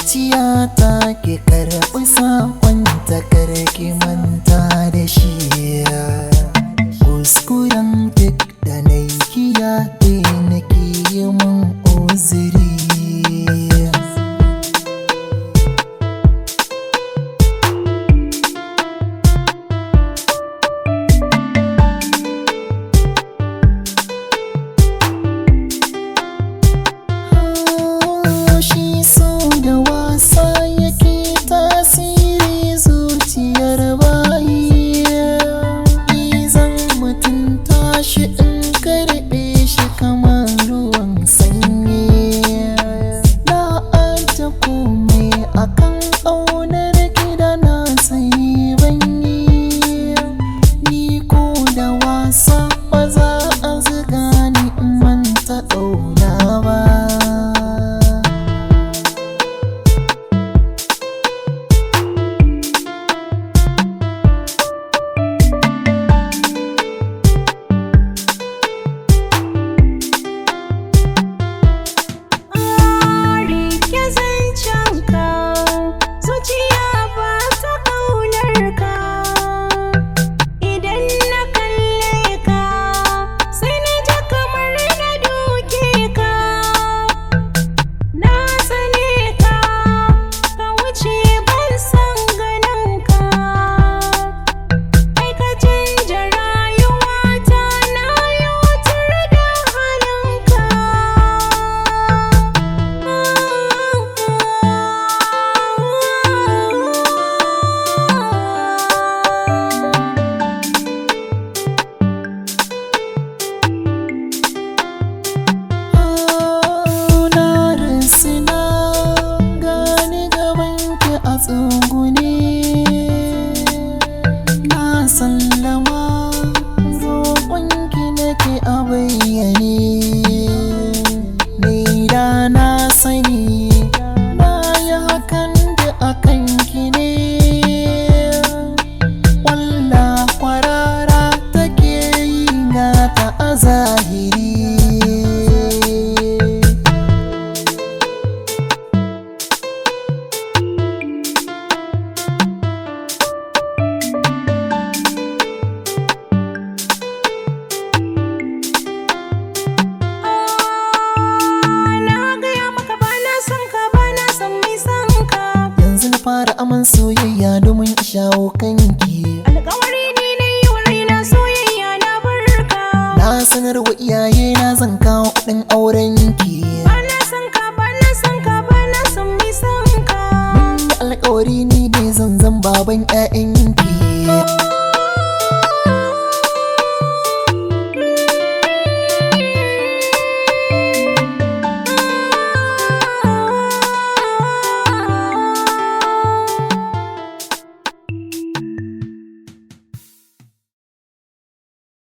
zuciyata ki karɓi sakon ta karki manta da shi. Kuskuren duk da na yi kiyaye nake yi mun uzuri. Na sallama roƙonki nake a bayyane, ni da na sani na yi hakan da akan ki ne. Walla kwarara take yi gata a zahiri. Fara aman soyayya domin shawo kanki. Alƙawari ne na yi wa raina soyayya na barka. Na sanar wa iyaye na zan kawo kuɗin aurenki. Bana son ka, bana son ka, bana son mai son ka. Mun yi alƙawari ni ne zan baban 'ya'yanki.